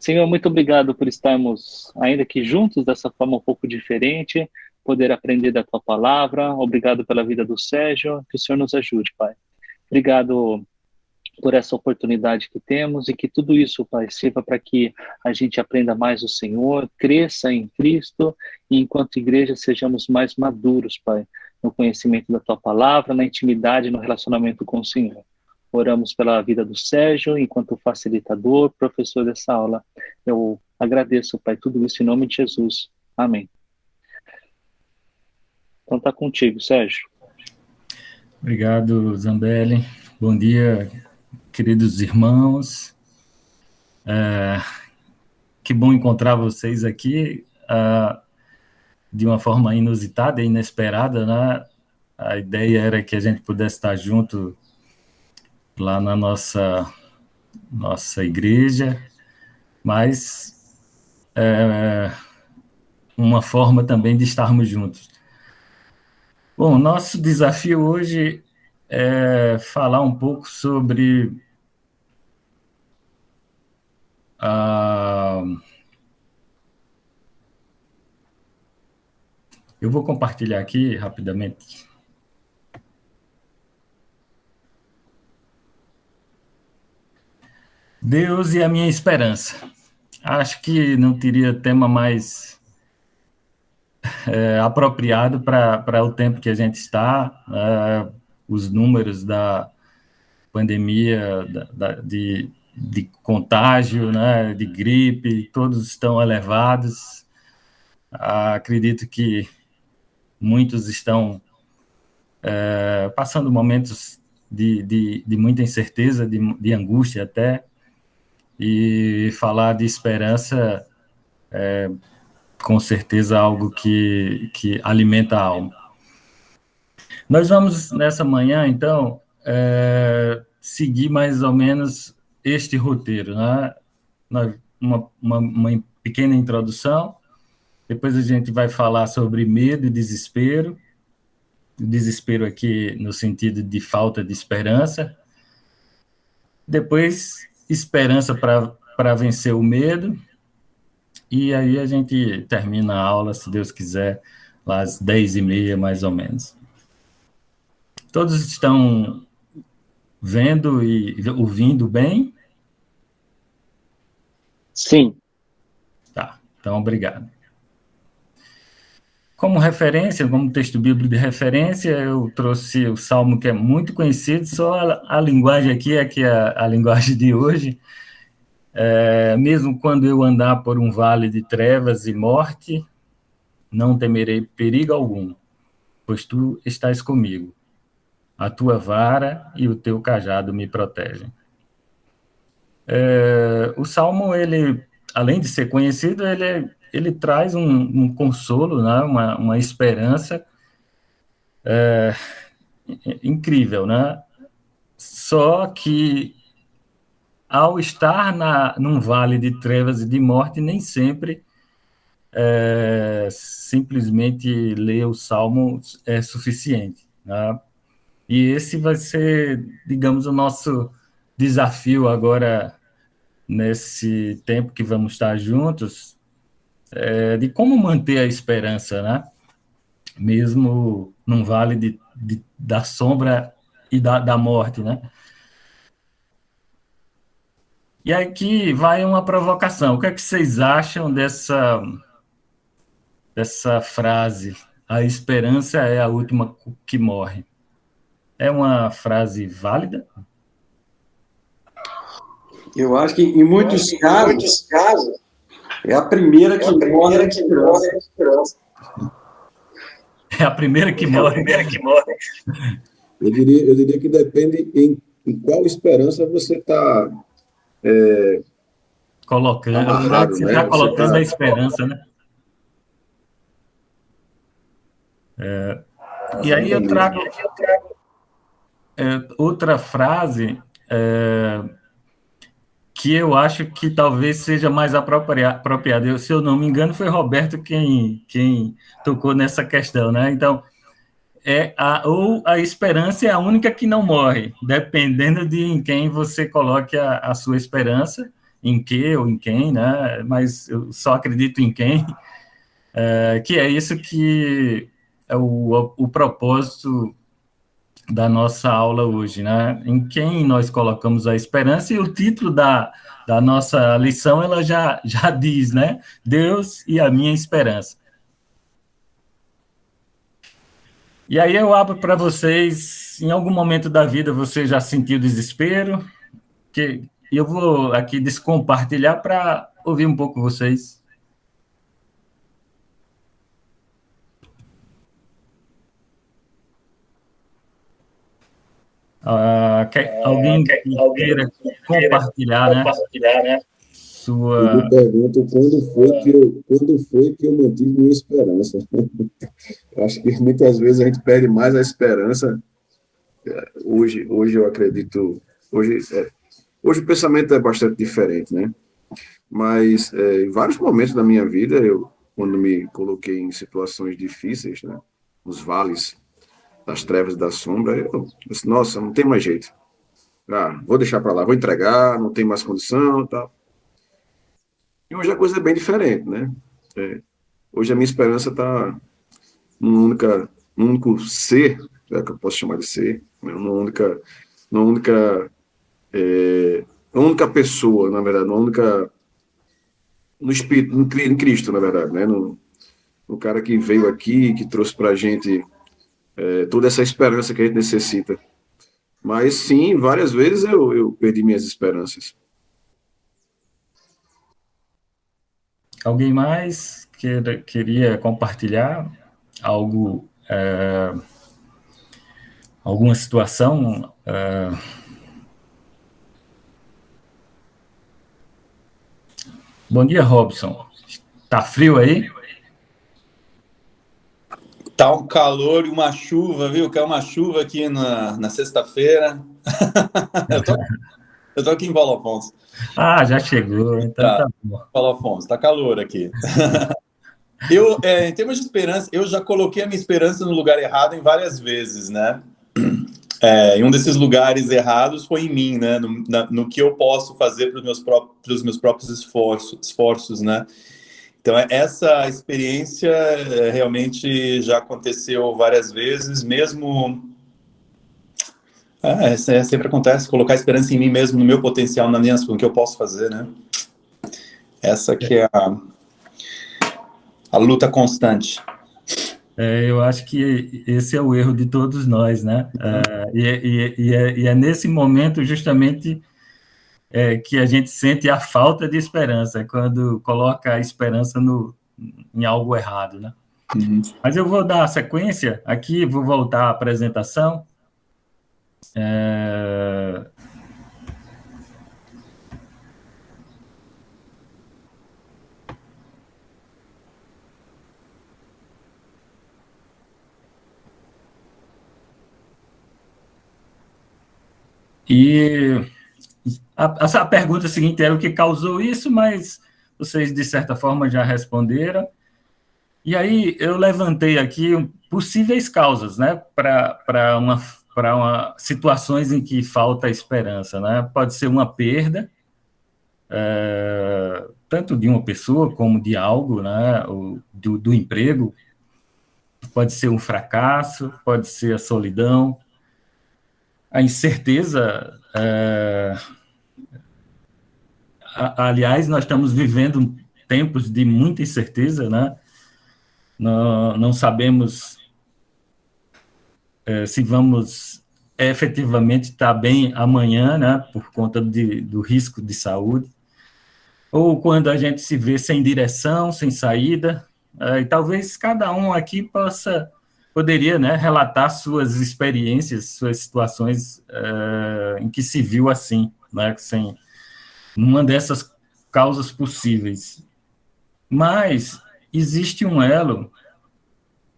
Senhor, muito obrigado por estarmos ainda aqui juntos dessa forma um pouco diferente, poder aprender da tua palavra. Obrigado pela vida do Sérgio, que o Senhor nos ajude, Pai. Obrigado por essa oportunidade que temos e que tudo isso, Pai, sirva para que a gente aprenda mais o Senhor, cresça em Cristo e enquanto igreja sejamos mais maduros, Pai, no conhecimento da tua palavra, na intimidade, no relacionamento com o Senhor. Oramos pela vida do Sérgio, enquanto facilitador, professor dessa aula. Eu agradeço, Pai, tudo isso em nome de Jesus. Amém. Então tá contigo, Sérgio. Obrigado, Zambelli. Bom dia, queridos irmãos. Que bom encontrar vocês aqui de uma forma inusitada e inesperada, né? A ideia era que a gente pudesse estar junto lá na nossa igreja, mas uma forma também de estarmos juntos. Bom, nosso desafio hoje é falar um pouco sobre eu vou compartilhar aqui rapidamente. Deus e a minha esperança. Acho que não teria tema mais apropriado para o tempo que a gente está. Os números da pandemia, de contágio, né, de gripe, todos estão elevados. Acredito que muitos estão passando momentos de muita incerteza, de angústia até, e falar de esperança é com certeza algo que alimenta a alma. Nós vamos, nessa manhã, então, seguir mais ou menos este roteiro, né? Uma pequena introdução, depois a gente vai falar sobre medo e desespero, desespero aqui no sentido de falta de esperança, depois esperança para vencer o medo, e aí a gente termina a aula, se Deus quiser, lá às 10h30, mais ou menos. Todos estão vendo e ouvindo bem? Sim. Tá, então obrigado. Como referência, como texto bíblico de referência, eu trouxe o Salmo que é muito conhecido, só a linguagem aqui é que é a linguagem de hoje. Mesmo quando eu andar por um vale de trevas e morte, não temerei perigo algum, pois tu estás comigo. A tua vara e o teu cajado me protegem. O Salmo, ele, além de ser conhecido, ele traz um consolo, né? uma esperança incrível, né? Só que ao estar num vale de trevas e de morte, nem sempre simplesmente ler o Salmo é suficiente, né? E esse vai ser, digamos, o nosso desafio agora, nesse tempo que vamos estar juntos, de como manter a esperança, né? Mesmo num vale da sombra e da morte, né? E aqui vai uma provocação. O que é que vocês acham dessa frase? A esperança é a última que morre. É uma frase válida? Eu acho que, em muitos casos, é a primeira que morre a esperança. É a primeira que morre. Eu diria que depende em qual esperança você está colocando. amarrado, Você né? está colocando a esperança, né? E aí eu trago outra frase que eu acho que talvez seja mais apropriada. Se eu não me engano, foi Roberto quem tocou nessa questão, né? Então, ou a esperança é a única que não morre, dependendo de em quem você coloque a sua esperança, em que ou em quem, né? Mas eu só acredito em quem, que é isso que é o propósito da nossa aula hoje, né? Em quem nós colocamos a esperança, e o título da nossa lição, ela já diz, né? Deus e a minha esperança. E aí eu abro para vocês, em algum momento da vida você já sentiu desespero? Que eu vou aqui descompartilhar para ouvir um pouco vocês. Alguém queira compartilhar, né? Eu me pergunto quando foi que eu mantive minha esperança. Eu acho que muitas vezes a gente perde mais a esperança. Hoje eu acredito. Hoje o pensamento é bastante diferente, né? Mas em vários momentos da minha vida, quando me coloquei em situações difíceis, né? Os vales das trevas e da sombra, eu disse, nossa, não tem mais jeito. Vou deixar para lá, vou entregar, não tem mais condição, tal. E hoje a coisa é bem diferente, né? Hoje a minha esperança está num único ser, que eu posso chamar de ser, né? Numa única pessoa, na verdade, no Espírito, em Cristo, na verdade, né? No cara que veio aqui, que trouxe para a gente toda essa esperança que a gente necessita. Mas sim, várias vezes eu perdi minhas esperanças. Alguém mais queria compartilhar algo, alguma situação? Bom dia, Robson. Tá frio aí? Tá um calor e uma chuva, viu? Caiu uma chuva aqui na sexta-feira. eu tô aqui em Paulo Afonso. Já chegou, então tá bom. Paulo Afonso, tá calor aqui. Em termos de esperança, eu já coloquei a minha esperança no lugar errado em várias vezes, né? E um desses lugares errados foi em mim, né? No que eu posso fazer para os meus próprios esforços, né? Então, essa experiência realmente já aconteceu várias vezes, mesmo... sempre acontece, colocar esperança em mim mesmo, no meu potencial, no que eu posso fazer, né? Essa que é a luta constante. Eu acho que esse é o erro de todos nós, né? E é nesse momento, justamente, que a gente sente a falta de esperança, quando coloca a esperança em algo errado, né? Uhum. Mas eu vou dar a sequência aqui, vou voltar à apresentação. E a pergunta seguinte era o que causou isso, mas vocês, de certa forma, já responderam. E aí eu levantei aqui possíveis causas, né, para situações em que falta esperança, né? Pode ser uma perda, tanto de uma pessoa como de algo, né, do emprego. Pode ser um fracasso, pode ser a solidão, a incerteza. Aliás, nós estamos vivendo tempos de muita incerteza, né? Não sabemos se vamos efetivamente estar bem amanhã, né? Por conta do risco de saúde, ou quando a gente se vê sem direção, sem saída, e talvez cada um aqui poderia, né, relatar suas experiências, suas situações em que se viu assim, né? Sem uma dessas causas possíveis. Mas existe um elo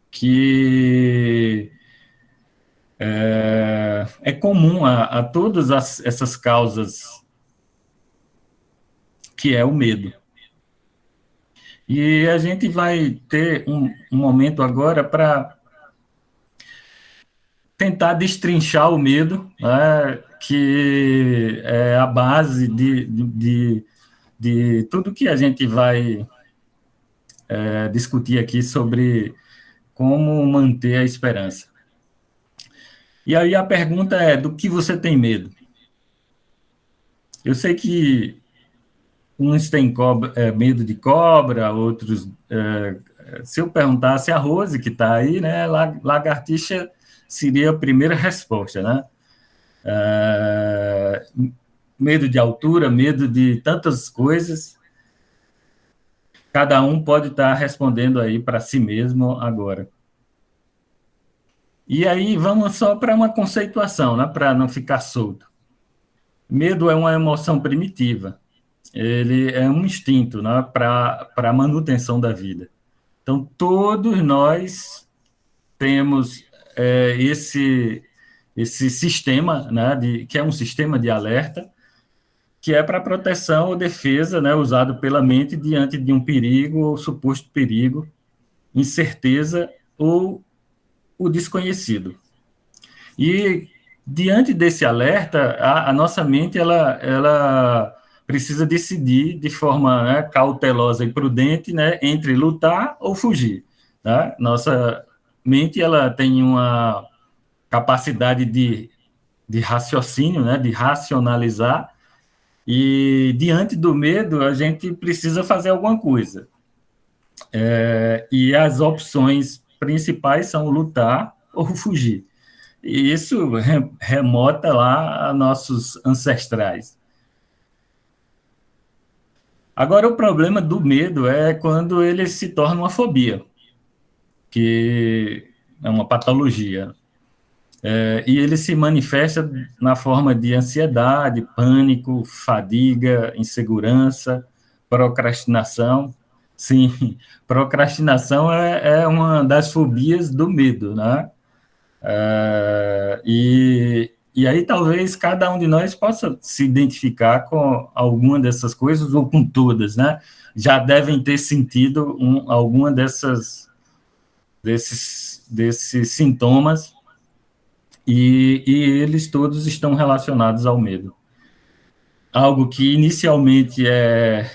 que é comum a todas essas causas, que é o medo. E a gente vai ter um momento agora para tentar destrinchar o medo, né, que é a base de tudo que a gente vai discutir aqui sobre como manter a esperança. E aí a pergunta é, do que você tem medo? Eu sei que uns têm medo de cobra, outros... se eu perguntasse a Rose, que está aí, né, lagartixa seria a primeira resposta, né? Medo de altura, medo de tantas coisas. Cada um pode estar respondendo aí para si mesmo agora. E aí vamos só para uma conceituação, né, para não ficar solto. Medo é uma emoção primitiva. Ele é um instinto, né, para a manutenção da vida. Então, todos nós temos esse sistema, né, que é um sistema de alerta, que é para proteção ou defesa, né, usado pela mente diante de um perigo ou suposto perigo, incerteza ou o desconhecido. E, diante desse alerta, a nossa mente ela precisa decidir de forma, né, cautelosa e prudente, né, entre lutar ou fugir. Tá? Nossa mente ela tem uma capacidade de raciocínio, né, de racionalizar, e diante do medo a gente precisa fazer alguma coisa. E as opções principais são lutar ou fugir. E isso remota lá a nossos ancestrais. Agora, o problema do medo é quando ele se torna uma fobia, que é uma patologia. E ele se manifesta na forma de ansiedade, pânico, fadiga, insegurança, procrastinação. Sim, procrastinação é uma das fobias do medo, né? E aí talvez cada um de nós possa se identificar com alguma dessas coisas ou com todas, né? Já devem ter sentido alguma desses sintomas e eles todos estão relacionados ao medo. Algo que inicialmente é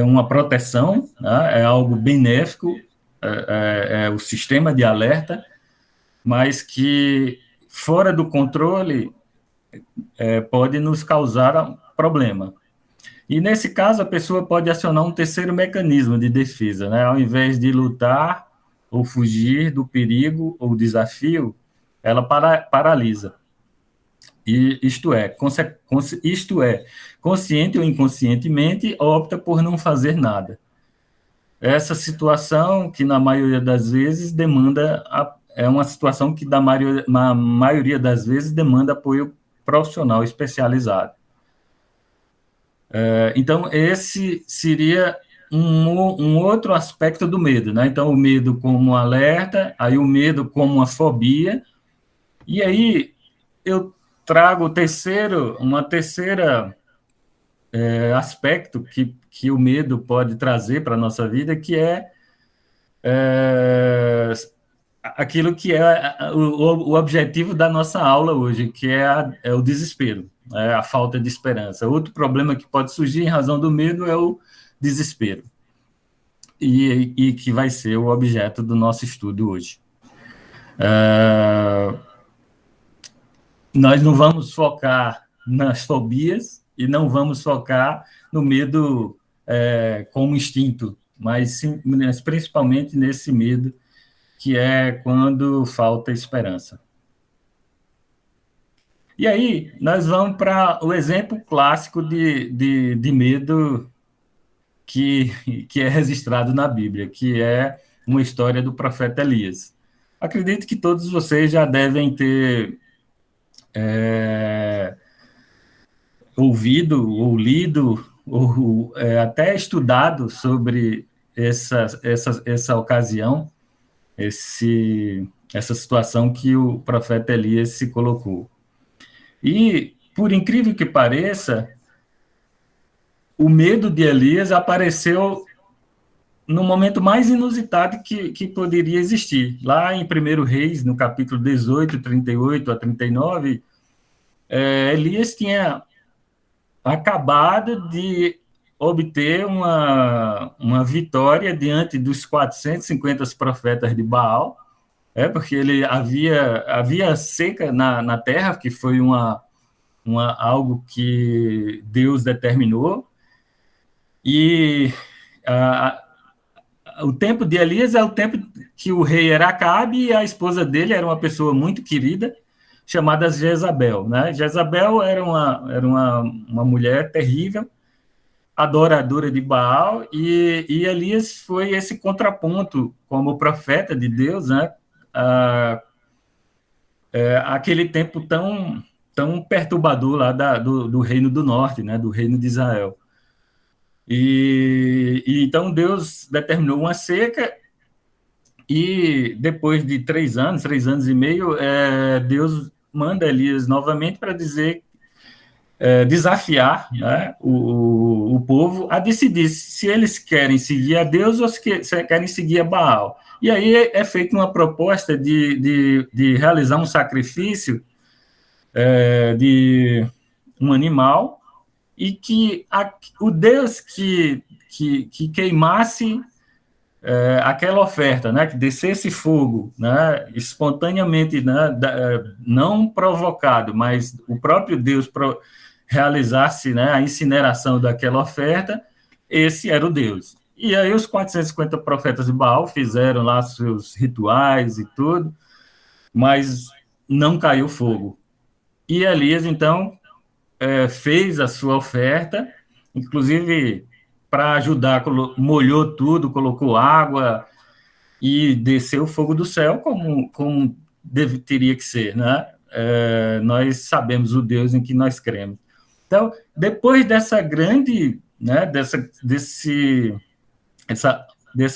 uma proteção, né? É algo benéfico, é o sistema de alerta, mas que, fora do controle, pode nos causar problema. E, nesse caso, a pessoa pode acionar um terceiro mecanismo de defesa, né? Ao invés de lutar ou fugir do perigo ou desafio, ela paralisa. Isto é, consciente ou inconscientemente, opta por não fazer nada. Essa situação, que na maioria das vezes é uma situação que na maioria das vezes demanda apoio profissional especializado. Então, esse seria um outro aspecto do medo, né? Então, o medo como alerta, aí o medo como uma fobia, e aí eu trago uma terceira aspecto que o medo pode trazer para a nossa vida, que é aquilo que é o objetivo da nossa aula hoje, que é o desespero, a falta de esperança. Outro problema que pode surgir em razão do medo é o desespero, e que vai ser o objeto do nosso estudo hoje. Nós não vamos focar nas fobias e não vamos focar no medo como instinto, mas principalmente nesse medo que é quando falta esperança. E aí, nós vamos para o exemplo clássico de medo que é registrado na Bíblia, que é uma história do profeta Elias. Acredito que todos vocês já devem ter ouvido, ou lido, ou até estudado sobre essa ocasião, essa situação que o profeta Elias se colocou. E, por incrível que pareça, o medo de Elias apareceu no momento mais inusitado que poderia existir. Lá em 1 Reis, no capítulo 18, 38 a 39, Elias tinha acabado de obter uma vitória diante dos 450 profetas de Baal, porque ele havia seca na terra, que foi algo que Deus determinou, e o tempo de Elias é o tempo que o rei era Acabe, e a esposa dele era uma pessoa muito querida, chamada Jezabel, né? Jezabel era uma mulher terrível, adoradora de Baal, e Elias foi esse contraponto como profeta de Deus, né? Aquele tempo tão perturbador lá do Reino do Norte, né? Do Reino de Israel. E então Deus determinou uma seca, e depois de 3 anos e meio, Deus manda Elias novamente para desafiar, né, o povo a decidir se eles querem seguir a Deus ou se querem seguir a Baal. E aí é feita uma proposta de realizar um sacrifício de um animal, e que o Deus que queimasse aquela oferta, né, que descesse fogo, né, espontaneamente, né, não provocado, mas o próprio Deus realizasse, né, a incineração daquela oferta, esse era o Deus. E aí os 450 profetas de Baal fizeram lá seus rituais e tudo, mas não caiu fogo. E Elias, então, fez a sua oferta, inclusive para ajudar, molhou tudo, colocou água e desceu o fogo do céu, como teria que ser, né? Nós sabemos o Deus em que nós cremos. Então, depois dessa grande, né, dessa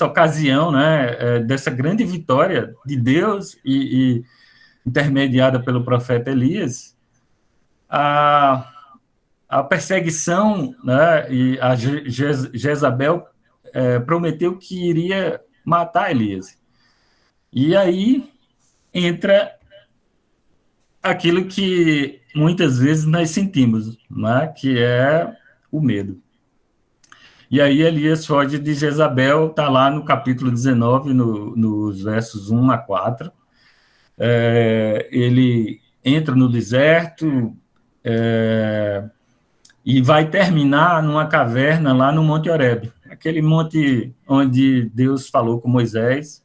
ocasião, né, dessa grande vitória de Deus e intermediada pelo profeta Elias, a perseguição, né, e a Jezabel prometeu que iria matar Elias. E aí entra aquilo que muitas vezes nós sentimos, né, que é o medo. E aí Elias foge de Jezabel, está lá no capítulo 19, nos versos 1 a 4. Ele entra no deserto, e vai terminar numa caverna lá no Monte Horebe, aquele monte onde Deus falou com Moisés,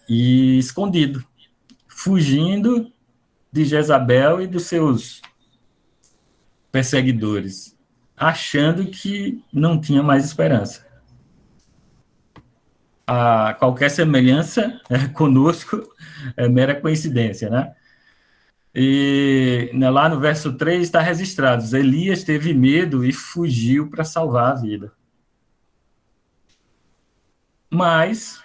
e escondido, fugindo de Jezabel e dos seus perseguidores, achando que não tinha mais esperança. Qualquer semelhança conosco é mera coincidência, né? E lá no verso 3 está registrado: Elias teve medo e fugiu para salvar a vida. Mas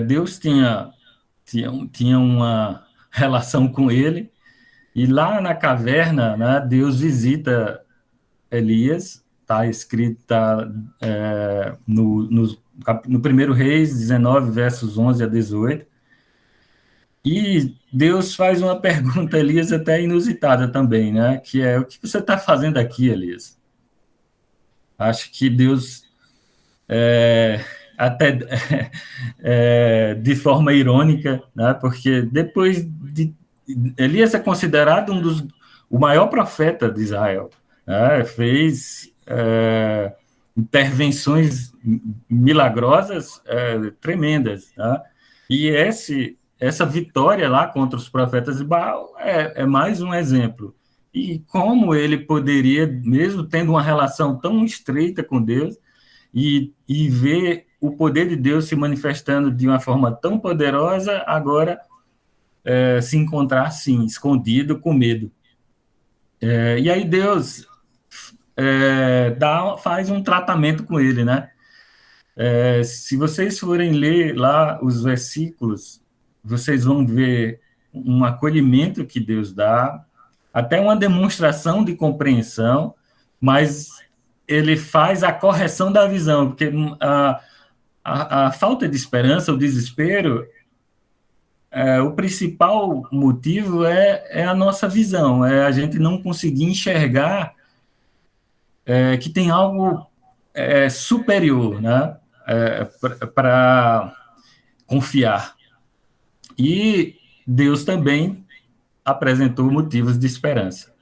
Deus tinha uma relação com ele, e lá na caverna, né, Deus visita Elias, está escrito no 1 Reis 19, versos 11 a 18, e Deus faz uma pergunta a Elias até inusitada também, né, que é: o que você está fazendo aqui, Elias? Acho que Deus, até de forma irônica, né, porque depois de Elias é considerado o maior profeta de Israel, né, fez intervenções milagrosas tremendas, né, e essa vitória lá contra os profetas de Baal é mais um exemplo. E como ele poderia, mesmo tendo uma relação tão estreita com Deus, e ver o poder de Deus se manifestando de uma forma tão poderosa, agora se encontrar assim, escondido, com medo. E aí Deus faz um tratamento com ele, né? Se vocês forem ler lá os versículos, vocês vão ver um acolhimento que Deus dá, até uma demonstração de compreensão, mas ele faz a correção da visão, porque a falta de esperança, o desespero, o principal motivo é a nossa visão, é a gente não conseguir enxergar que tem algo superior, né, para confiar. E Deus também apresentou motivos de esperança.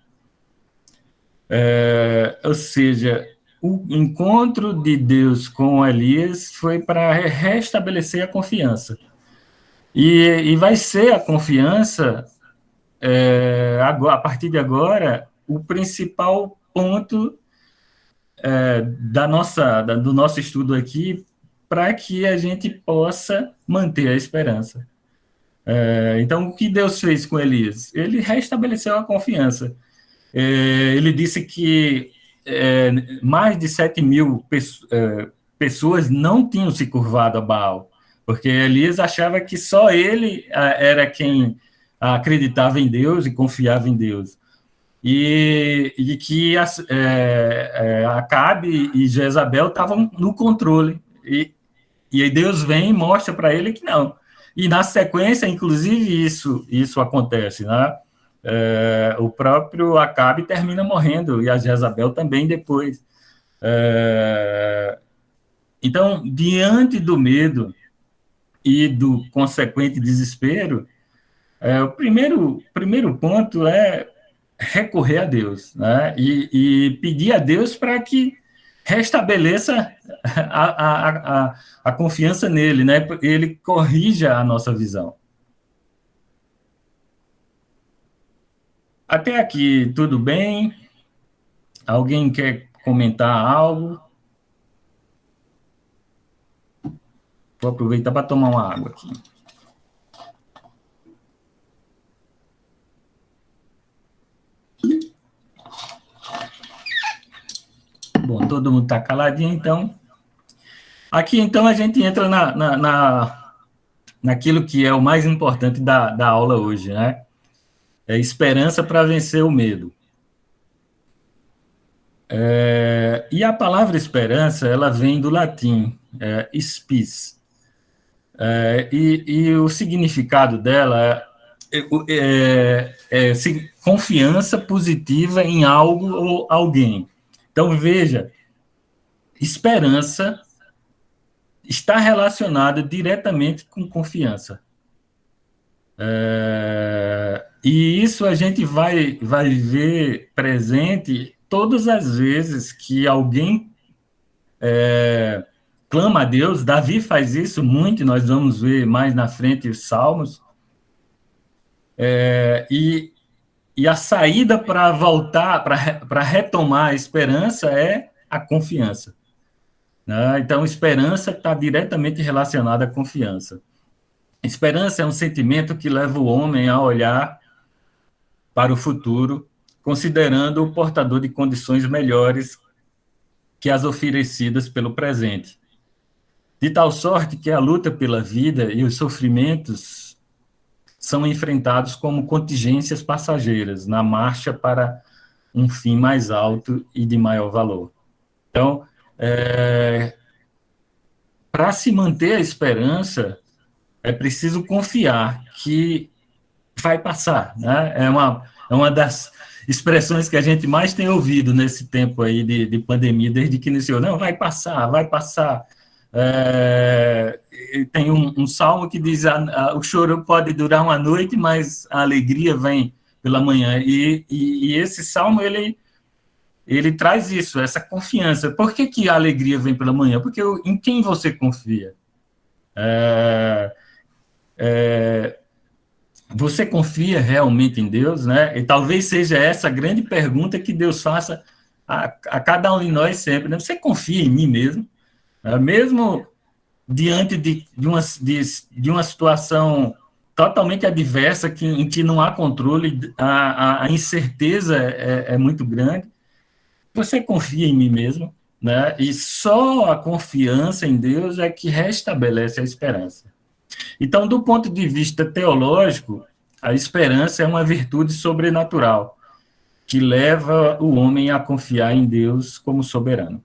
Ou seja, o encontro de Deus com Elias foi para restabelecer a confiança. E vai ser a confiança, agora, a partir de agora, o principal ponto do nosso estudo aqui, para que a gente possa manter a esperança. Então, o que Deus fez com Elias? Ele restabeleceu a confiança. Ele disse que mais de 7.000 pessoas não tinham se curvado a Baal, porque Elias achava que só ele era quem acreditava em Deus e confiava em Deus. E que Acabe e Jezabel estavam no controle. E aí Deus vem e mostra para ele que não. E na sequência, inclusive, isso acontece, né? O próprio Acabe termina morrendo, e a Jezabel também depois. Então, diante do medo e do consequente desespero, o primeiro ponto é recorrer a Deus, né? E pedir a Deus para que restabeleça a confiança nele, né? Ele corrija a nossa visão. Até aqui, tudo bem? Alguém quer comentar algo? Vou aproveitar para tomar uma água aqui. Bom, todo mundo está caladinho, então. Aqui, então, a gente entra naquilo que é o mais importante da aula hoje, né? É esperança para vencer o medo. E a palavra esperança, ela vem do latim, spes. E o significado dela é confiança positiva em algo ou alguém. Então, veja, esperança está relacionada diretamente com confiança. E isso a gente vai ver presente todas as vezes que alguém clama a Deus. Davi faz isso muito, e nós vamos ver mais na frente os Salmos. E a saída para voltar, para retomar a esperança é a confiança. Né? Então, esperança está diretamente relacionada à confiança. Esperança é um sentimento que leva o homem a olhar para o futuro, considerando o portador de condições melhores que as oferecidas pelo presente. De tal sorte que a luta pela vida e os sofrimentos são enfrentados como contingências passageiras na marcha para um fim mais alto e de maior valor. Então, para se manter a esperança, é preciso confiar que vai passar, né? É uma das expressões que a gente mais tem ouvido nesse tempo aí de pandemia, desde que iniciou. Não, vai passar, vai passar. Tem um salmo que diz: o choro pode durar uma noite, mas a alegria vem pela manhã. E esse salmo, ele traz isso, essa confiança. Por que a alegria vem pela manhã? Porque em quem você confia? Você confia realmente em Deus, né? E talvez seja essa a grande pergunta que Deus faça a cada um de nós sempre, né? Você confia em mim mesmo? Mesmo diante de uma situação totalmente adversa, em que não há controle, a incerteza é muito grande, você confia em mim mesmo, né? E só a confiança em Deus é que restabelece a esperança. Então, do ponto de vista teológico, a esperança é uma virtude sobrenatural que leva o homem a confiar em Deus como soberano.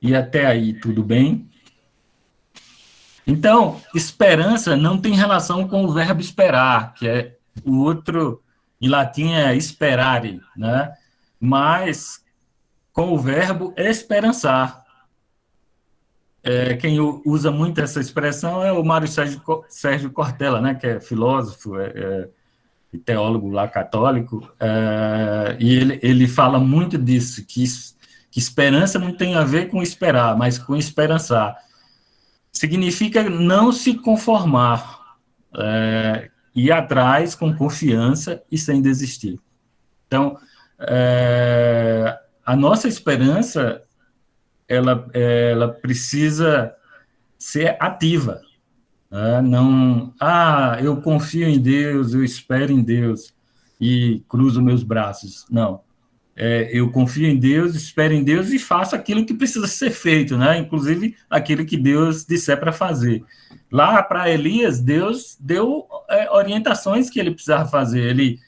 E até aí, tudo bem? Então, esperança não tem relação com o verbo esperar, que é o outro, em latim é esperare, né? Mas com o verbo esperançar. Quem usa muito essa expressão é o Mário Sérgio Cortella, né? Que é filósofo, e teólogo lá católico, e ele fala muito disso, que esperança não tem a ver com esperar, mas com esperançar. Significa não se conformar, ir atrás com confiança e sem desistir. Então, a nossa esperança, ela precisa ser ativa. Não, eu confio em Deus, eu espero em Deus e cruzo meus braços. Não. Eu confio em Deus, espero em Deus e faço aquilo que precisa ser feito, né? Inclusive aquilo que Deus disser para fazer. Lá para Elias, Deus deu orientações que ele precisava fazer. Ele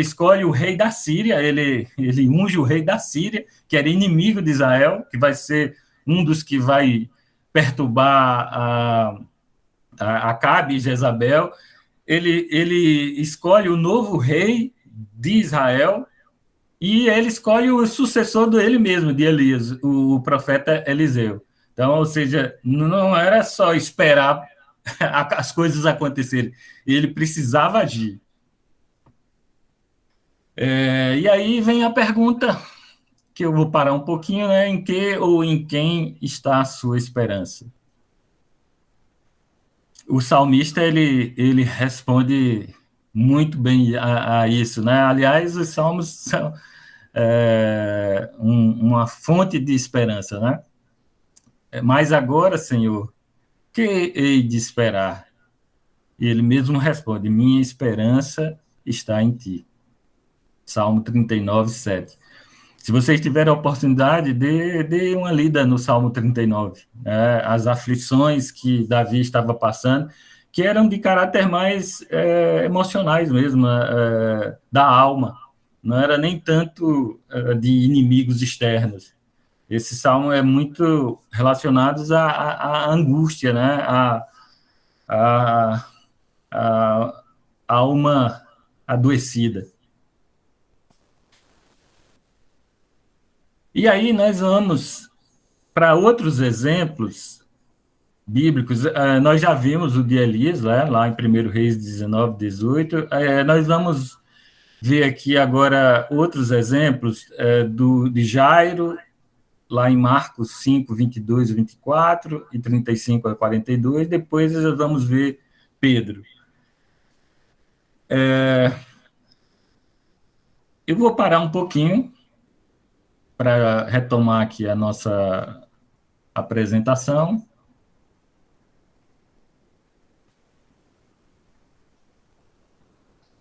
escolhe o rei da Síria, ele unge o rei da Síria, que era inimigo de Israel, que vai ser um dos que vai perturbar a Acabe e Jezabel. Ele escolhe o novo rei de Israel, e ele escolhe o sucessor dele mesmo, de Elias, o profeta Eliseu. Então, ou seja, não era só esperar as coisas acontecerem, ele precisava agir. E aí vem a pergunta, que eu vou parar um pouquinho, né? Em que ou em quem está a sua esperança? O salmista, ele responde muito bem a isso, né? Aliás, os salmos são uma fonte de esperança, né? Mas agora, Senhor, que hei de esperar? E ele mesmo responde, minha esperança está em ti. Salmo 39, 7. Se vocês tiverem a oportunidade, dê uma lida no Salmo 39, né? As aflições que Davi estava passando, que eram de caráter mais emocionais mesmo, da alma, não era nem tanto de inimigos externos. Esse salmo é muito relacionado à angústia, né? À alma adoecida. E aí nós vamos para outros exemplos bíblicos. Nós já vimos o de Elias, lá em 1 Reis 19, 18. Nós vamos ver aqui agora outros exemplos de Jairo, lá em Marcos 5, 22 e 24, e 35 a 42. Depois nós vamos ver Pedro. Eu vou parar um pouquinho para retomar aqui a nossa apresentação.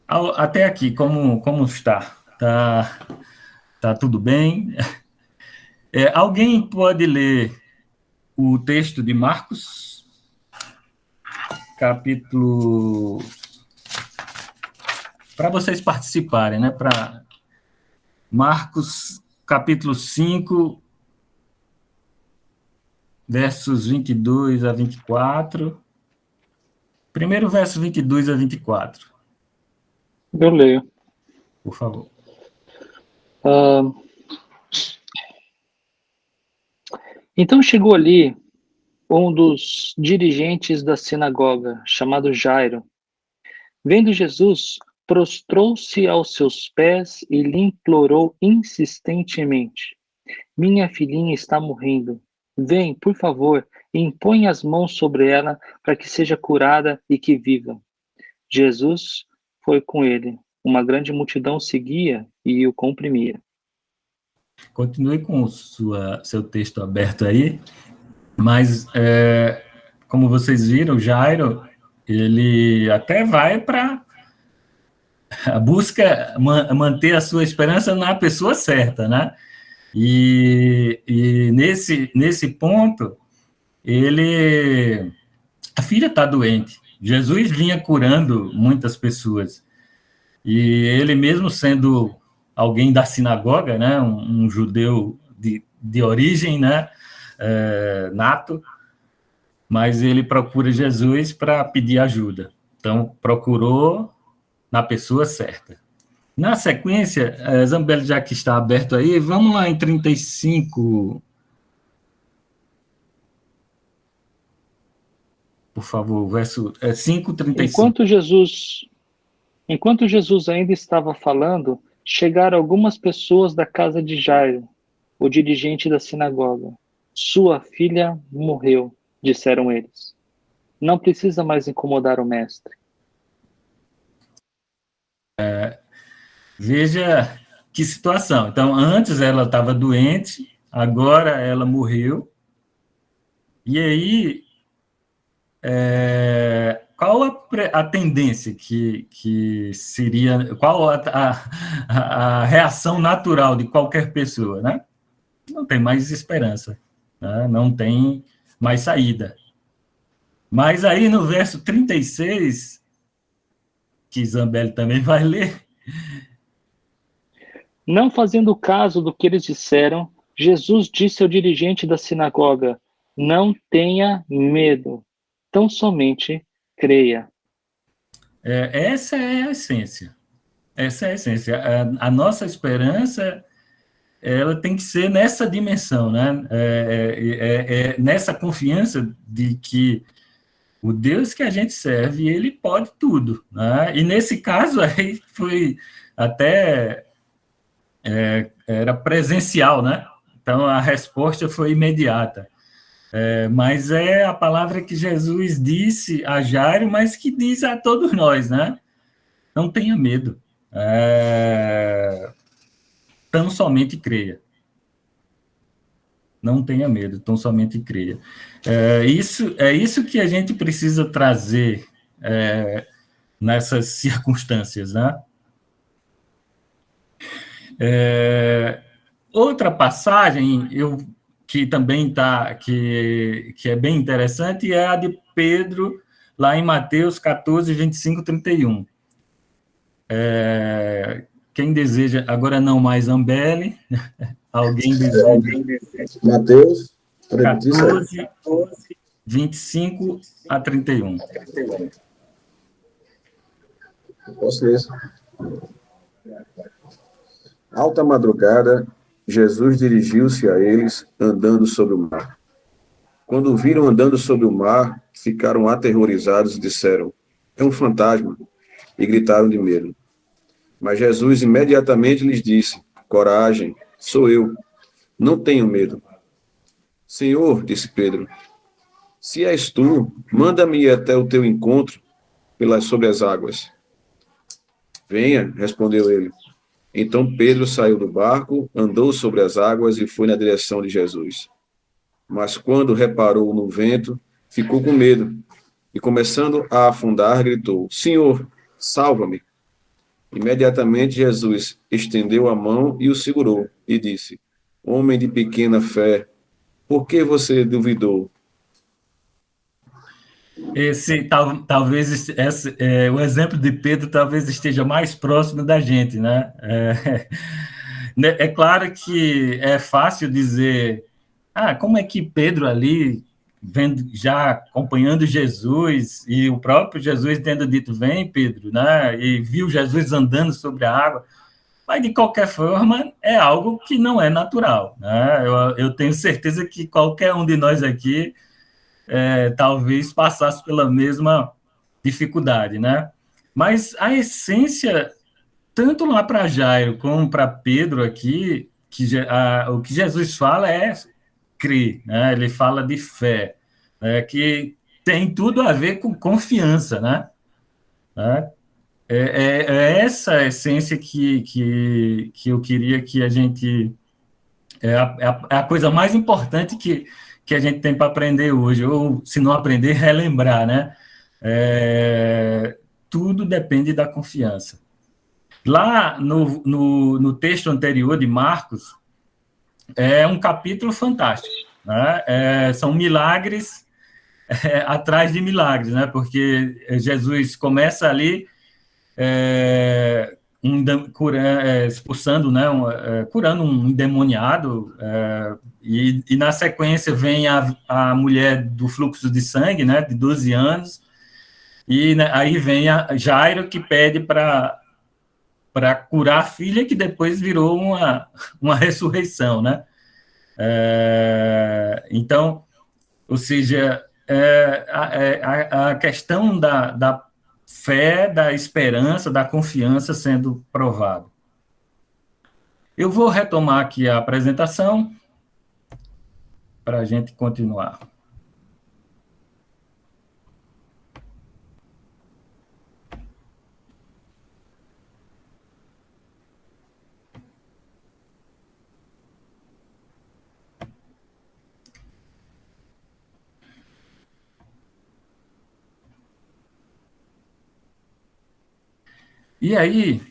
Até aqui, como está? Tá tudo bem? Alguém pode ler o texto de Marcos, capítulo... Para vocês participarem, né? Para Marcos, capítulo 5, versos 22 a 24. Primeiro verso 22 a 24. Eu leio. Por favor. Então chegou ali um dos dirigentes da sinagoga, chamado Jairo. Vendo Jesus, prostrou-se aos seus pés e lhe implorou insistentemente: minha filhinha está morrendo. Vem, por favor, e impõe as mãos sobre ela para que seja curada e que viva. Jesus foi com ele. Uma grande multidão seguia e o comprimia. Continue com seu texto aberto aí, mas como vocês viram, Jairo, ele até vai para busca manter a sua esperança na pessoa certa, né? E nesse ponto, a filha está doente. Jesus vinha curando muitas pessoas. E ele mesmo sendo alguém da sinagoga, né, um judeu de origem, né, nato, mas ele procura Jesus para pedir ajuda. Então, procurou na pessoa certa. Na sequência, Zambelli, já que está aberto aí, vamos lá em 35. Por favor, verso 5:35. Enquanto Jesus ainda estava falando, chegaram algumas pessoas da casa de Jairo, o dirigente da sinagoga. Sua filha morreu, disseram eles. Não precisa mais incomodar o mestre. Veja que situação. Então, antes ela estava doente, agora ela morreu. E aí, qual a tendência que seria, qual a reação natural de qualquer pessoa, né? Não tem mais esperança, né? Não tem mais saída. Mas aí no verso 36, que Zambelli também vai ler. Não fazendo caso do que eles disseram, Jesus disse ao dirigente da sinagoga: não tenha medo, tão somente creia. Essa é a essência. Essa é a essência. A nossa esperança, ela tem que ser nessa dimensão, né? Nessa confiança de que o Deus que a gente serve, ele pode tudo, né? E nesse caso aí foi até era presencial, né? Então a resposta foi imediata. Mas é a palavra que Jesus disse a Jairo, mas que diz a todos nós, né? Não tenha medo. Tão somente creia. Não tenha medo, tão somente creia. Isso que a gente precisa trazer nessas circunstâncias, né? Outra passagem que também que é bem interessante é a de Pedro, lá em Mateus 14, 25, 31. Quem deseja, agora não mais Zambelli, alguém deseja. Mateus 14, 25 a 31. Posso ler? Alta madrugada, Jesus dirigiu-se a eles andando sobre o mar. Quando o viram andando sobre o mar, ficaram aterrorizados e disseram: é um fantasma, e gritaram de medo. Mas Jesus imediatamente lhes disse: coragem, sou eu, não tenham medo. Senhor, disse Pedro, se és tu, manda-me ir até o teu encontro sobre as águas. Venha, respondeu ele. Então Pedro saiu do barco, andou sobre as águas e foi na direção de Jesus. Mas quando reparou no vento, ficou com medo e, começando a afundar, gritou: Senhor, salva-me! Imediatamente Jesus estendeu a mão e o segurou e disse: homem de pequena fé, por que você duvidou? Talvez o exemplo de Pedro talvez esteja mais próximo da gente, né? É claro que é fácil dizer, como é que Pedro ali, vendo, já acompanhando Jesus, e o próprio Jesus tendo dito, vem Pedro, né? E viu Jesus andando sobre a água, mas de qualquer forma é algo que não é natural, né? Eu tenho certeza que qualquer um de nós aqui talvez passasse pela mesma dificuldade, né? Mas a essência, tanto lá para Jairo como para Pedro aqui, o que Jesus fala é crer, né? Ele fala de fé, que tem tudo a ver com confiança, né? É essa a essência que eu queria que a gente... É a coisa mais importante que a gente tem para aprender hoje, ou se não aprender, relembrar, né? Tudo depende da confiança. Lá no texto anterior de Marcos, é um capítulo fantástico, né? São milagres atrás de milagres, né? Porque Jesus começa ali expulsando, né, curando um endemoniado, e na sequência vem a mulher do fluxo de sangue, né, de 12 anos, e né, aí vem a Jairo, que pede para curar a filha, que depois virou uma ressurreição, né? Então, ou seja, a questão da fé, da esperança, da confiança sendo provado. Eu vou retomar aqui a apresentação para a gente continuar. E aí,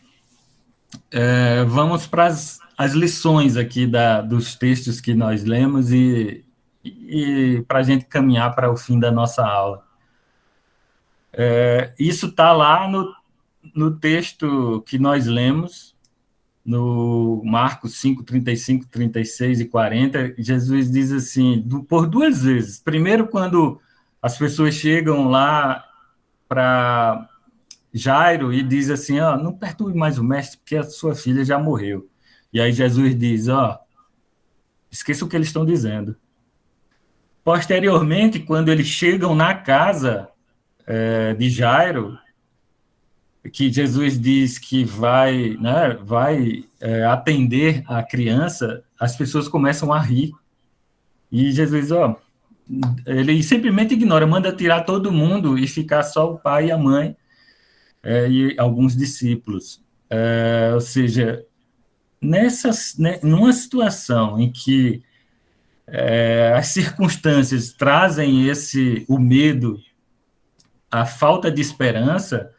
vamos para as lições aqui dos textos que nós lemos e para a gente caminhar para o fim da nossa aula. Isso está lá no texto que nós lemos, no Marcos 5, 35, 36 e 40, Jesus diz assim, por duas vezes. Primeiro, quando as pessoas chegam lá para Jairo e diz assim, não perturbe mais o mestre, porque a sua filha já morreu. E aí Jesus diz, esqueça o que eles estão dizendo. Posteriormente, quando eles chegam na casa de Jairo, que Jesus diz que vai atender a criança, as pessoas começam a rir. E Jesus, ele simplesmente ignora, manda tirar todo mundo e ficar só o pai e a mãe e alguns discípulos. Ou seja, numa situação em que as circunstâncias trazem o medo, a falta de esperança,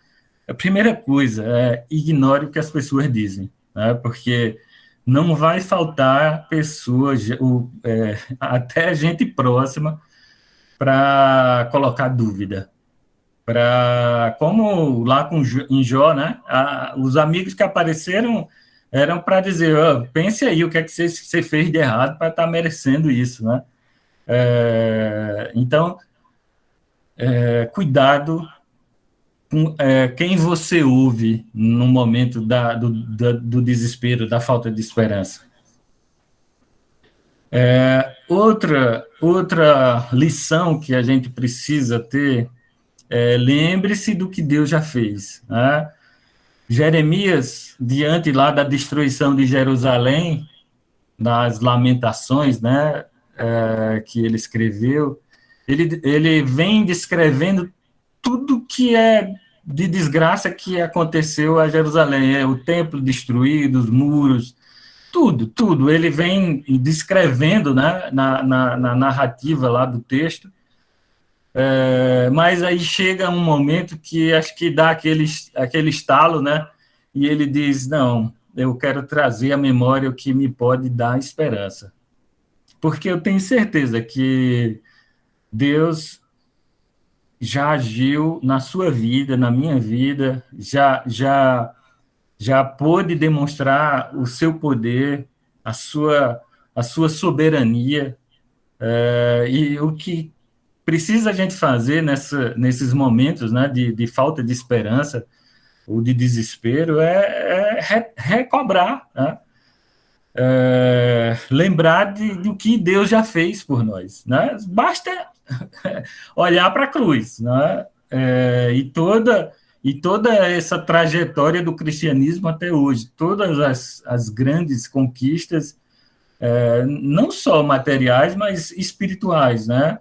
a primeira coisa ignore o que as pessoas dizem, né? Porque não vai faltar pessoas, até gente próxima, para colocar dúvida. Como lá em Jó, né? Os amigos que apareceram eram para dizer, pense aí o que é que você fez de errado para estar merecendo isso, né? Então, cuidado com quem você ouve no momento do desespero, da falta de esperança. Outra lição que a gente precisa ter lembre-se do que Deus já fez, né? Jeremias, diante lá da destruição de Jerusalém, das lamentações, né, que ele escreveu, ele vem descrevendo tudo que é de desgraça que aconteceu a Jerusalém, o templo destruído, os muros, tudo. Ele vem descrevendo, né, na narrativa lá do texto, mas aí chega um momento que acho que dá aquele estalo, né, e ele diz, não, eu quero trazer à memória o que me pode dar esperança. Porque eu tenho certeza que Deus já agiu na sua vida, na minha vida, já pôde demonstrar o seu poder, a sua soberania, e o que precisa a gente fazer nesses momentos, né, de falta de esperança ou de desespero recobrar, né? Lembrar do que Deus já fez por nós, né? Basta olhar para a cruz, né? E toda essa trajetória do cristianismo até hoje, todas as grandes conquistas, não só materiais, mas espirituais, né?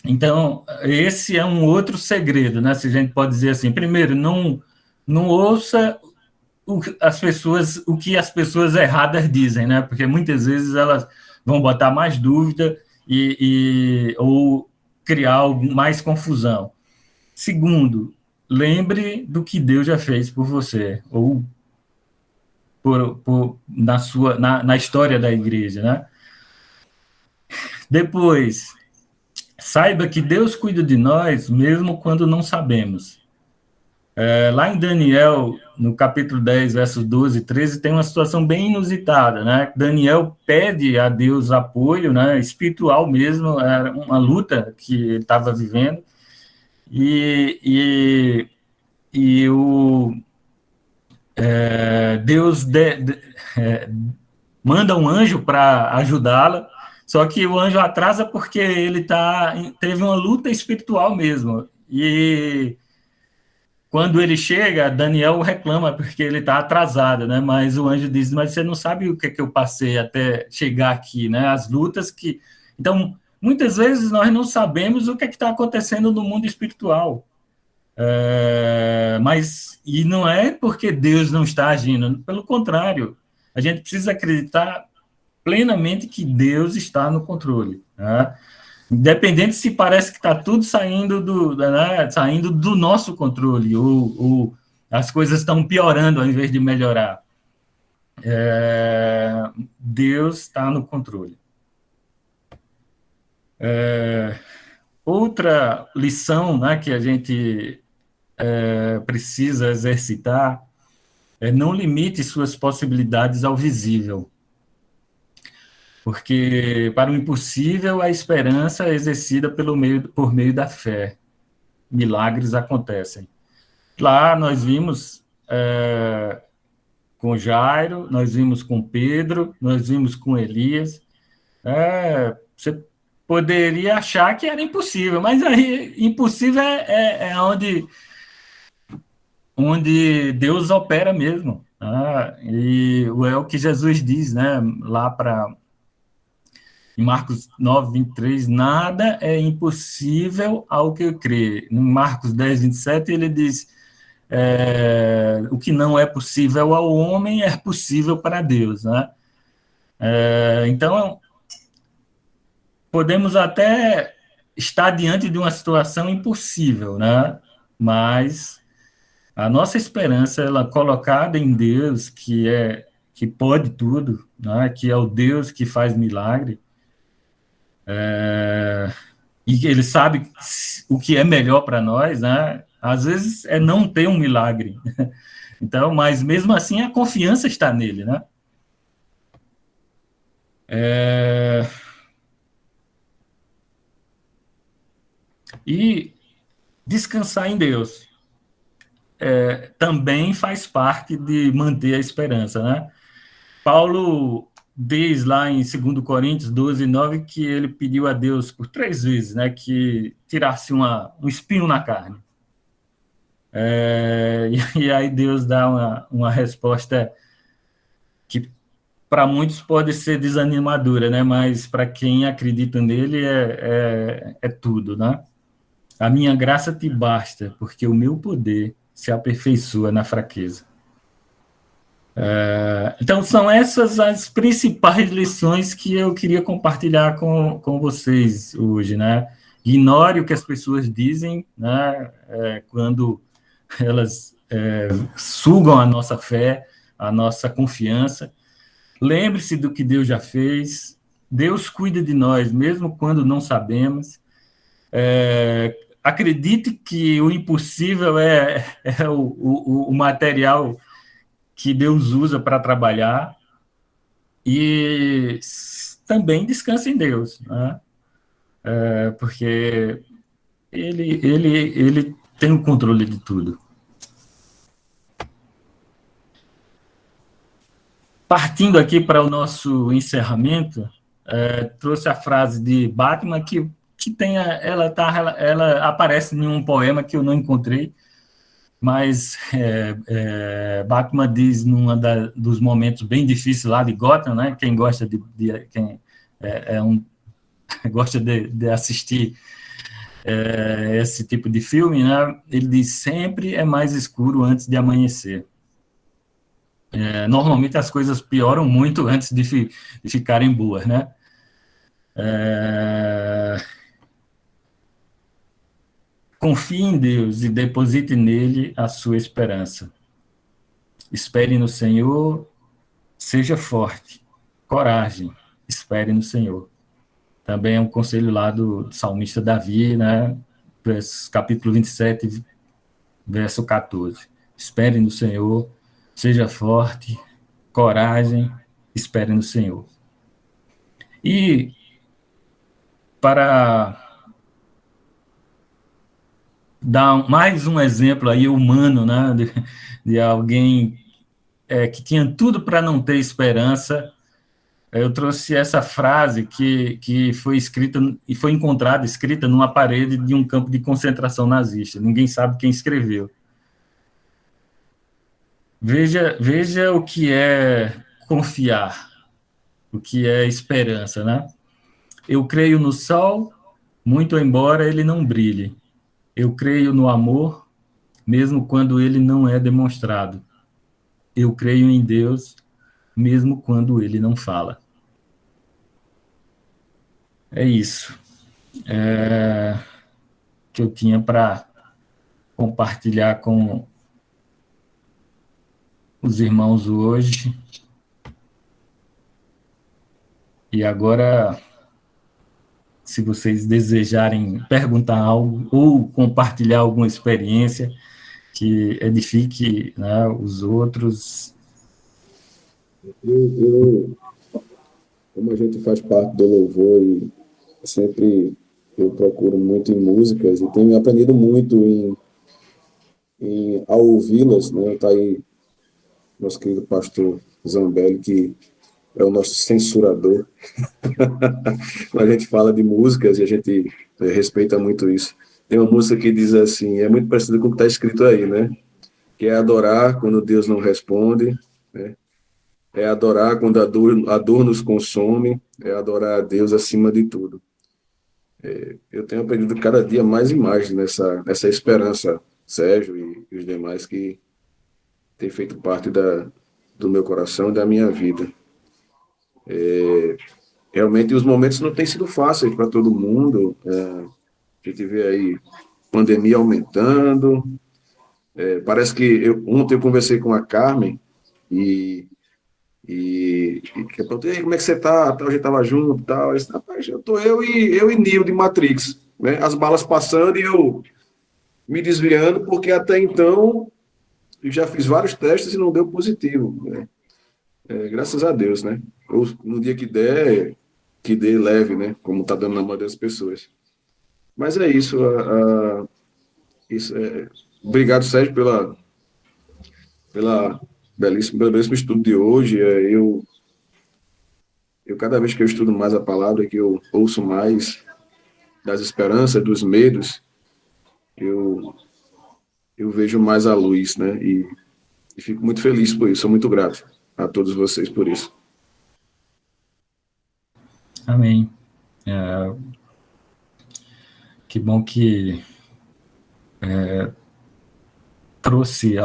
Então, esse é um outro segredo, né? Se a gente pode dizer assim, primeiro, não ouça o que as pessoas erradas dizem, né? Porque muitas vezes elas vão botar mais dúvida ou criar mais confusão. Segundo, lembre do que Deus já fez por você, ou na história da igreja, né? Depois, saiba que Deus cuida de nós mesmo quando não sabemos. Lá em Daniel, no capítulo 10, versos 12 e 13, tem uma situação bem inusitada, né? Daniel pede a Deus apoio, né, espiritual mesmo, era uma luta que ele estava vivendo, e Deus manda um anjo para ajudá-la, só que o anjo atrasa porque ele teve uma luta espiritual mesmo, e quando ele chega, Daniel reclama porque ele está atrasado, né? Mas o anjo diz: mas você não sabe o que eu passei até chegar aqui, né? As lutas que... Então, muitas vezes nós não sabemos o que está acontecendo no mundo espiritual. E não é porque Deus não está agindo, pelo contrário, a gente precisa acreditar plenamente que Deus está no controle, né? Independente se parece que está tudo saindo do nosso controle, ou as coisas estão piorando ao invés de melhorar. Deus está no controle. Outra lição, né, que a gente precisa exercitar é: não limite suas possibilidades ao visível. Porque para o impossível, a esperança é exercida por meio da fé. Milagres acontecem. Lá nós vimos com Jairo, nós vimos com Pedro, nós vimos com Elias. Você poderia achar que era impossível, mas aí impossível é onde Deus opera mesmo. E é o que Jesus diz, né, lá em Marcos 9, 23, nada é impossível ao que crê. Em Marcos 10, 27, ele diz: o que não é possível ao homem é possível para Deus, né? Então, podemos até estar diante de uma situação impossível, né? Mas a nossa esperança, ela é colocada em Deus, que pode tudo, né? Que é o Deus que faz milagre, e ele sabe o que é melhor para nós, né? Às vezes é não ter um milagre. Então, mas mesmo assim a confiança está nele, né? E descansar em Deus também faz parte de manter a esperança, né? Paulo diz lá em 2 Coríntios 12, 9, que ele pediu a Deus por 3 vezes, né, que tirasse um espinho na carne. E aí Deus dá uma resposta que para muitos pode ser desanimadora, né, mas para quem acredita nele é tudo, né? A minha graça te basta, porque o meu poder se aperfeiçoa na fraqueza. Então, são essas as principais lições que eu queria compartilhar com vocês hoje, né? Ignore o que as pessoas dizem, né? Quando elas sugam a nossa fé, a nossa confiança. Lembre-se do que Deus já fez. Deus cuida de nós, mesmo quando não sabemos. Acredite que o impossível é o material que Deus usa para trabalhar, e também descansa em Deus, né? Porque ele tem o controle de tudo. Partindo aqui para o nosso encerramento, trouxe a frase de Batman que ela aparece em um poema que eu não encontrei, mas Batman diz num dos momentos bem difíceis lá de Gotham, né? Quem gosta gosta de assistir esse tipo de filme, né? Ele diz: sempre é mais escuro antes de amanhecer. Normalmente as coisas pioram muito antes de ficarem boas, né? Confie em Deus e deposite nele a sua esperança. Espere no Senhor, seja forte, coragem, espere no Senhor. Também é um conselho lá do salmista Davi, né? Capítulo 27, verso 14. Espere no Senhor, seja forte, coragem, espere no Senhor. E para dar mais um exemplo aí humano, né, de alguém que tinha tudo para não ter esperança, eu trouxe essa frase que foi escrita e foi encontrada escrita numa parede de um campo de concentração nazista. Ninguém sabe quem escreveu. Veja o que é confiar, o que é esperança, né? Eu creio no sol, muito embora ele não brilhe. Eu creio no amor, mesmo quando ele não é demonstrado. Eu creio em Deus, mesmo quando ele não fala. É isso que eu tinha para compartilhar com os irmãos hoje. E agora, se vocês desejarem perguntar algo ou compartilhar alguma experiência que edifique, né, os outros. Como a gente faz parte do louvor e sempre eu procuro muito em músicas e tenho aprendido muito ao ouvi-las, né? Tá aí nosso querido pastor Zambelli, que é o nosso censurador. A gente fala de músicas e a gente respeita muito isso. Tem uma música que diz assim, é muito parecida com o que está escrito aí, né? Que é adorar quando Deus não responde, né? É adorar quando a dor nos consome, é adorar a Deus acima de tudo. Eu tenho aprendido cada dia mais e mais nessa esperança, Sérgio e os demais que têm feito parte do meu coração e da minha vida. Realmente os momentos não têm sido fáceis para todo mundo. A gente vê aí pandemia aumentando. Parece que ontem eu conversei com a Carmen e que perguntei, como é que você tá? A gente estava junto e tal. Eu disse, rapaz, eu e Neo de Matrix, né? As balas passando e eu me desviando, porque até então eu já fiz vários testes e não deu positivo, né? Graças a Deus, né? Ou no dia que der, que dê leve, né? Como está dando na maioria das pessoas. Mas é isso. Obrigado, Sérgio, pelo belíssimo estudo de hoje. Eu cada vez que eu estudo mais a palavra, que eu ouço mais das esperanças, dos medos, eu vejo mais a luz, né? E fico muito feliz por isso. Sou muito grato a todos vocês por isso. Amém. Que bom que trouxe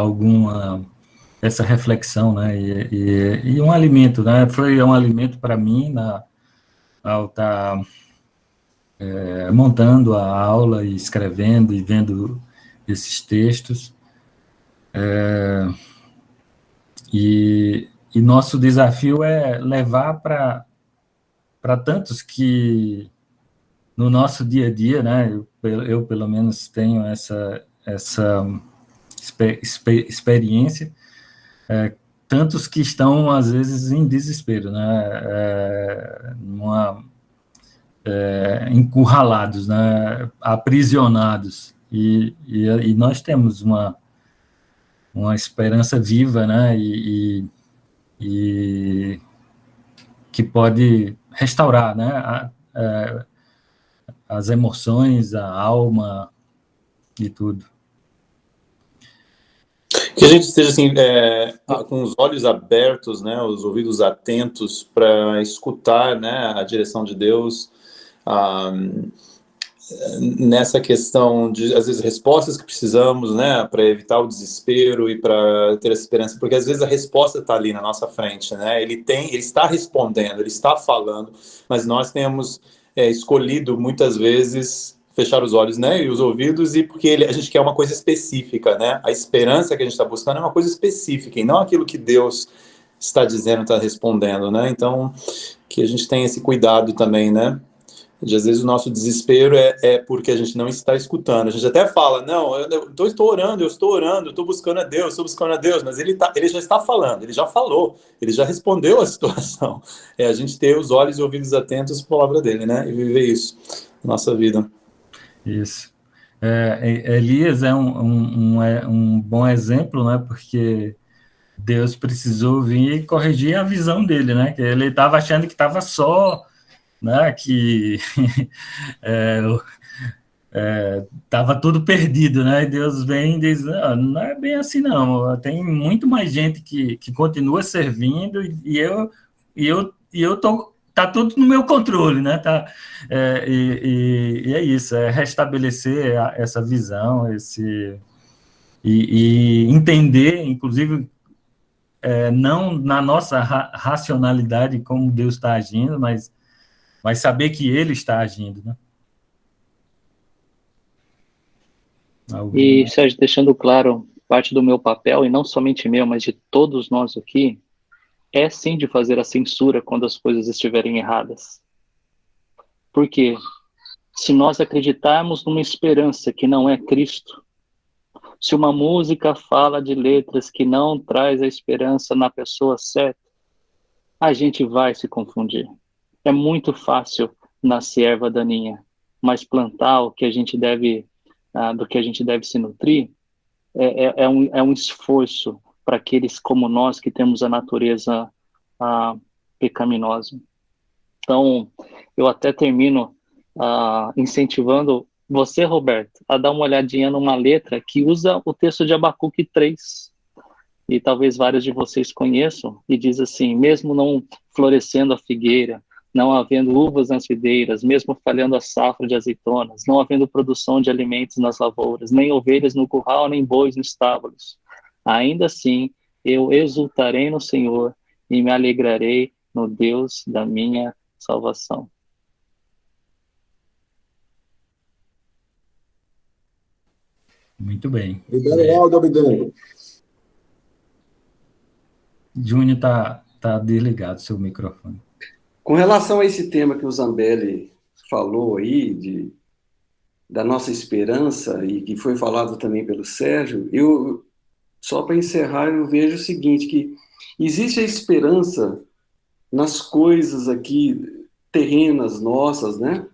essa reflexão, né? E um alimento, né? Foi um alimento para mim ao estar montando a aula e escrevendo e vendo esses textos. E nosso desafio é levar para tantos que no nosso dia a dia, né? Eu pelo menos tenho essa experiência, tantos que estão às vezes em desespero, né? Encurralados, né? Aprisionados, e nós temos uma esperança viva, né? E que pode restaurar, né? As emoções, a alma e tudo. Que a gente esteja assim, com os olhos abertos, né, os ouvidos atentos para escutar, né, a direção de Deus, nessa questão de, às vezes, respostas que precisamos, né, para evitar o desespero e para ter a esperança, porque às vezes a resposta está ali na nossa frente, né, ele está respondendo, ele está falando, mas nós temos escolhido muitas vezes fechar os olhos, né, e os ouvidos, e porque a gente quer uma coisa específica, né, a esperança que a gente está buscando é uma coisa específica, e não aquilo que Deus está dizendo, está respondendo, né, então que a gente tenha esse cuidado também, né, Às vezes o nosso desespero é porque a gente não está escutando. A gente até fala, não, eu estou orando, eu estou buscando a Deus, mas ele já está falando, ele já falou, ele já respondeu a situação. É a gente ter os olhos e ouvidos atentos à palavra dele, né? E viver isso na nossa vida. Isso. Elias é um bom exemplo, né? Porque Deus precisou vir e corrigir a visão dele, né? Que ele estava achando que estava só, né? Que estava tudo perdido, né? E Deus vem e diz, não é bem assim, não. Tem muito mais gente que continua servindo e eu tô, tá tudo no meu controle, né? E é isso, é restabelecer essa visão, e entender, inclusive, não na nossa racionalidade como Deus está agindo, mas saber que Ele está agindo, né? E, Sérgio, deixando claro, parte do meu papel, e não somente meu, mas de todos nós aqui, é sim de fazer a censura quando as coisas estiverem erradas. Porque se nós acreditarmos numa esperança que não é Cristo, se uma música fala de letras que não traz a esperança na pessoa certa, a gente vai se confundir. É muito fácil nascer erva daninha, mas plantar o que a gente deve, do que a gente deve se nutrir, é um esforço para aqueles como nós que temos a natureza pecaminosa. Então, eu até termino incentivando você, Roberto, a dar uma olhadinha numa letra que usa o texto de Abacuque 3, e talvez vários de vocês conheçam, e diz assim: mesmo não florescendo a figueira, não havendo uvas nas videiras, mesmo falhando a safra de azeitonas, não havendo produção de alimentos nas lavouras, nem ovelhas no curral, nem bois nos estábulos, ainda assim eu exultarei no Senhor e me alegrarei no Deus da minha salvação. Muito bem. Libera o áudio, Abidão. Júnior tá desligado seu microfone. Com relação a esse tema que o Zambelli falou aí, da nossa esperança, e que foi falado também pelo Sérgio, só para encerrar, eu vejo o seguinte, que existe a esperança nas coisas aqui terrenas nossas, né?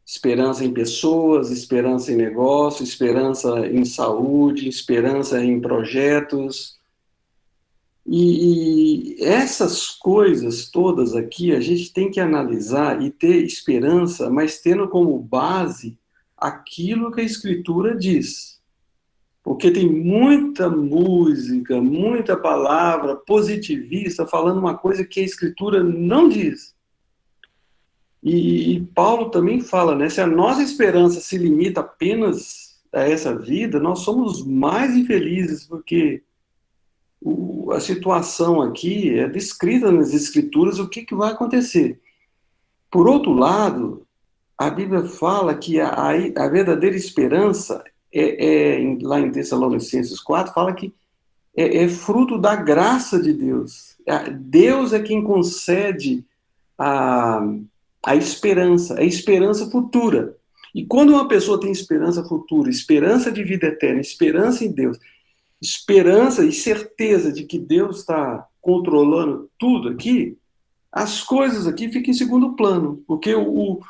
Esperança em pessoas, esperança em negócio, esperança em saúde, esperança em projetos. E essas coisas todas aqui a gente tem que analisar e ter esperança, mas tendo como base aquilo que a Escritura diz. Porque tem muita música, muita palavra positivista falando uma coisa que a Escritura não diz. E Paulo também fala, né? Se a nossa esperança se limita apenas a essa vida, nós somos mais infelizes, porque a situação aqui é descrita nas Escrituras o que vai acontecer. Por outro lado, a Bíblia fala que a verdadeira esperança, lá em Tessalonicenses 4, fala que é fruto da graça de Deus. Deus é quem concede a esperança futura. E quando uma pessoa tem esperança futura, esperança de vida eterna, esperança em Deus, esperança e certeza de que Deus está controlando tudo aqui, as coisas aqui ficam em segundo plano, porque o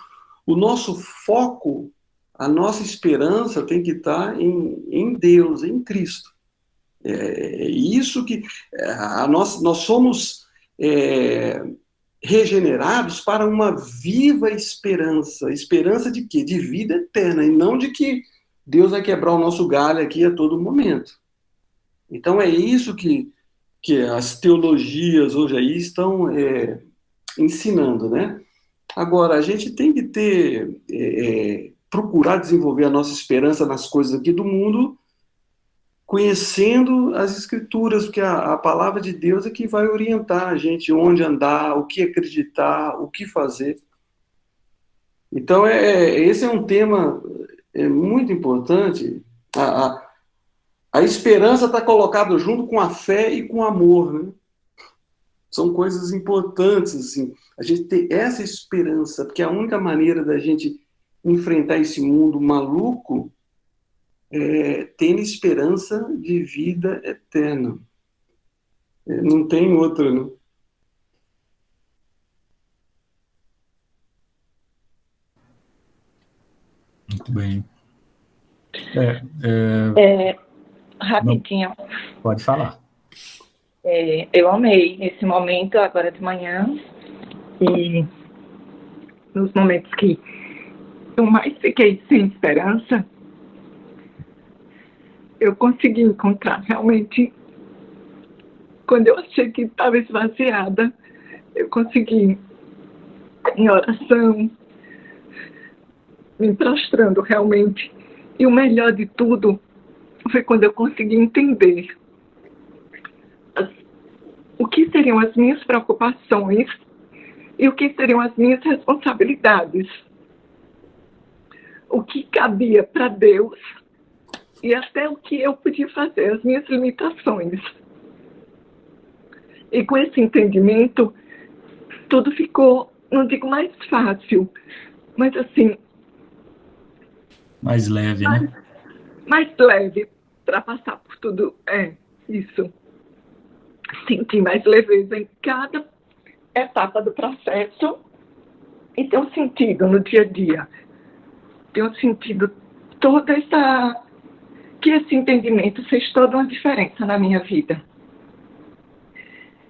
nosso foco, a nossa esperança tem que estar em Deus, em Cristo. É isso que nós somos regenerados para uma viva esperança. Esperança de quê? De vida eterna, e não de que Deus vai quebrar o nosso galho aqui a todo momento. Então é isso que as teologias hoje aí estão ensinando, né? Agora, a gente tem que procurar desenvolver a nossa esperança nas coisas aqui do mundo, conhecendo as Escrituras, porque a palavra de Deus é que vai orientar a gente onde andar, o que acreditar, o que fazer. Então, esse é um tema muito importante. A esperança está colocada junto com a fé e com o amor, né? São coisas importantes, assim, a gente ter essa esperança, porque a única maneira da gente enfrentar esse mundo maluco é tendo esperança de vida eterna. Não tem outra, né? Muito bem. Rapidinho. Pode falar. Eu amei esse momento agora de manhã, e nos momentos que eu mais fiquei sem esperança, eu consegui encontrar realmente, quando eu achei que estava esvaziada, eu consegui, em oração, me prostrando realmente. E o melhor de tudo foi quando eu consegui entender o que seriam as minhas preocupações e o que seriam as minhas responsabilidades. O que cabia para Deus e até o que eu podia fazer, as minhas limitações. E com esse entendimento, tudo ficou, não digo mais fácil, mas assim... Mais leve, né? Mais leve para passar por tudo, isso. Sentir mais leveza em cada etapa do processo e ter um sentido no dia a dia. Ter um sentido, toda essa... que esse entendimento fez toda uma diferença na minha vida.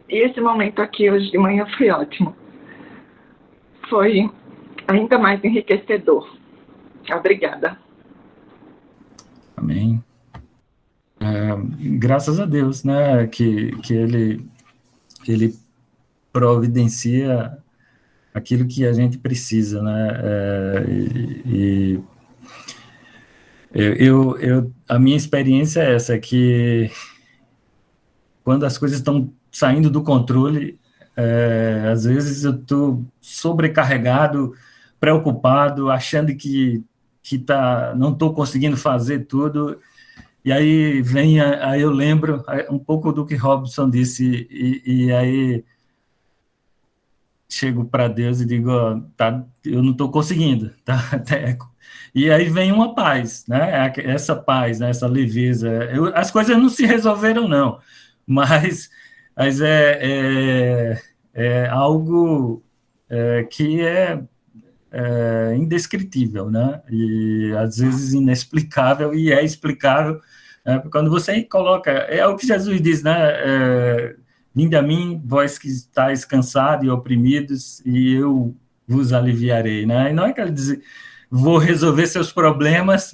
E esse momento aqui hoje de manhã foi ótimo. Foi ainda mais enriquecedor. Obrigada. Amém. Graças a Deus, né, que ele providencia aquilo que a gente precisa, né, a minha experiência é essa, que quando as coisas estão saindo do controle, às vezes eu estou sobrecarregado, preocupado, achando que não estou conseguindo fazer tudo, e aí aí eu lembro um pouco do que Robson disse, e aí chego para Deus e digo, eu não estou conseguindo, tá? E aí vem uma paz, né? Essa paz, né? Essa leveza. As coisas não se resolveram, não, mas é algo que é indescritível, né? E às vezes inexplicável, e é explicável, né? Quando você coloca, é o que Jesus diz, né? Vinde a mim, vós que estáis cansados e oprimidos, e eu vos aliviarei, né? E não é que ele diz, vou resolver seus problemas,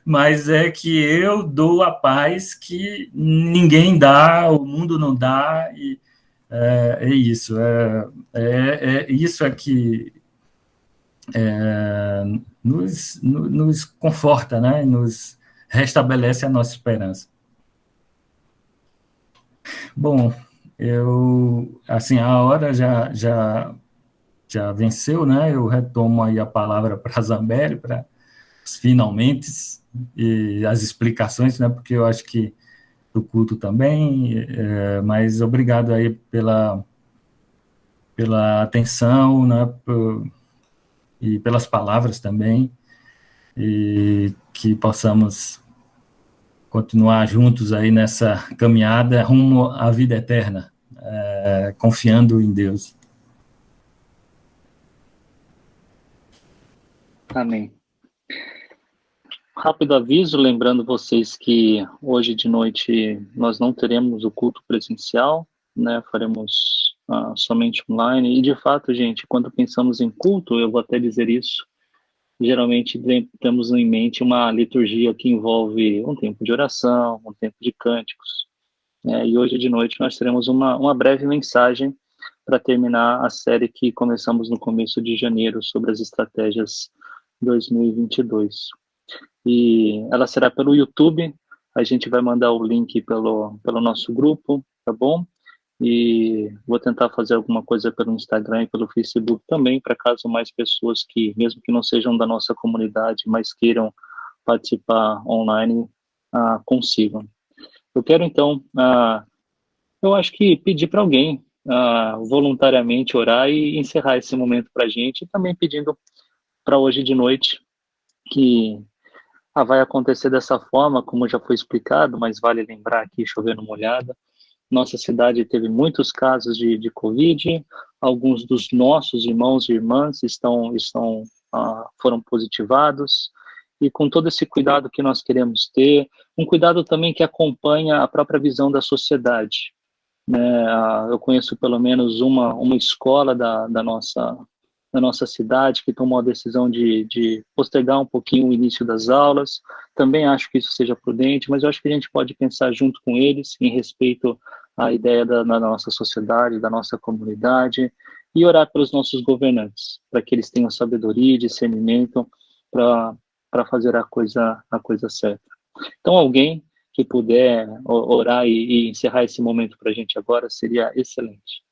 mas é que eu dou a paz que ninguém dá, o mundo não dá, e é isso, isso é que nos conforta, né? Nos restabelece a nossa esperança. Bom, assim, a hora já venceu, né? Eu retomo aí a palavra para a Zambelli, para os finalmente e as explicações, né? Porque eu acho que do culto também, mas obrigado aí pela atenção, né? E pelas palavras também, e que possamos continuar juntos aí nessa caminhada rumo à vida eterna, confiando em Deus. Amém. Rápido aviso, lembrando vocês que hoje de noite nós não teremos o culto presencial, né? Faremos somente online. E de fato, gente, quando pensamos em culto, eu vou até dizer isso, geralmente temos em mente uma liturgia que envolve um tempo de oração, um tempo de cânticos, né? E hoje de noite nós teremos uma breve mensagem para terminar a série que começamos no começo de janeiro sobre as estratégias 2022. E ela será pelo YouTube, a gente vai mandar o link pelo nosso grupo, tá bom? E vou tentar fazer alguma coisa pelo Instagram e pelo Facebook também, para caso mais pessoas que, mesmo que não sejam da nossa comunidade, mas queiram participar online, consigam. Eu quero então, eu acho que pedir para alguém voluntariamente orar e encerrar esse momento para a gente, e também pedindo para hoje de noite que vai acontecer dessa forma, como já foi explicado, mas vale lembrar aqui, chovendo molhada, nossa cidade teve muitos casos de Covid, alguns dos nossos irmãos e irmãs foram positivados, e com todo esse cuidado que nós queremos ter, um cuidado também que acompanha a própria visão da sociedade, né? Eu conheço pelo menos uma escola da nossa cidade que tomou a decisão de postergar um pouquinho o início das aulas. Também acho que isso seja prudente, mas eu acho que a gente pode pensar junto com eles em respeito à ideia da nossa sociedade, da nossa comunidade, e orar pelos nossos governantes, para que eles tenham sabedoria e discernimento para fazer a coisa certa. Então, alguém que puder orar e encerrar esse momento para a gente agora seria excelente.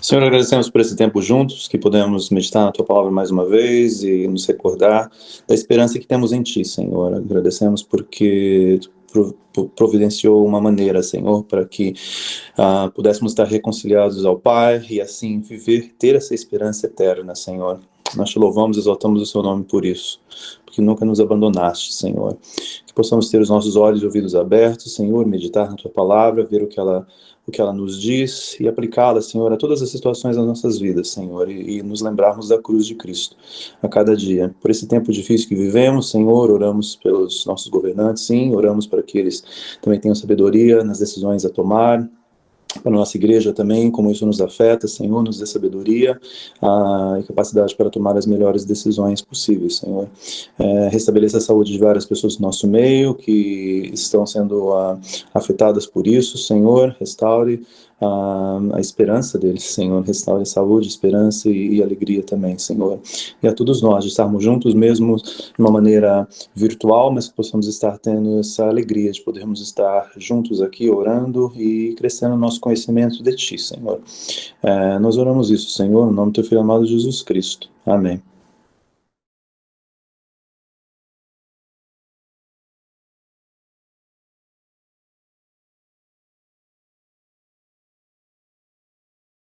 Senhor, agradecemos por esse tempo juntos, que podemos meditar na Tua Palavra mais uma vez e nos recordar da esperança que temos em Ti, Senhor. Agradecemos porque providenciou uma maneira, Senhor, para que pudéssemos estar reconciliados ao Pai e assim ter essa esperança eterna, Senhor. Nós te louvamos e exaltamos o Seu nome por isso, porque nunca nos abandonaste, Senhor. Que possamos ter os nossos olhos e ouvidos abertos, Senhor, meditar na Tua Palavra, ver o que ela nos diz e aplicá-la, Senhor, a todas as situações das nossas vidas, Senhor, e nos lembrarmos da cruz de Cristo a cada dia. Por esse tempo difícil que vivemos, Senhor, oramos pelos nossos governantes, sim, oramos para que eles também tenham sabedoria nas decisões a tomar, para a nossa igreja também, como isso nos afeta, Senhor, nos dê sabedoria e capacidade para tomar as melhores decisões possíveis, Senhor. Restabeleça a saúde de várias pessoas do nosso meio que estão sendo afetadas por isso, Senhor, restaure a esperança deles, Senhor, restaure a saúde, esperança e alegria também, Senhor. E a todos nós, de estarmos juntos mesmo de uma maneira virtual, mas que possamos estar tendo essa alegria de podermos estar juntos aqui orando e crescendo no nosso conhecimento de Ti, Senhor. Nós oramos isso, Senhor, no nome do Teu Filho amado Jesus Cristo. Amém.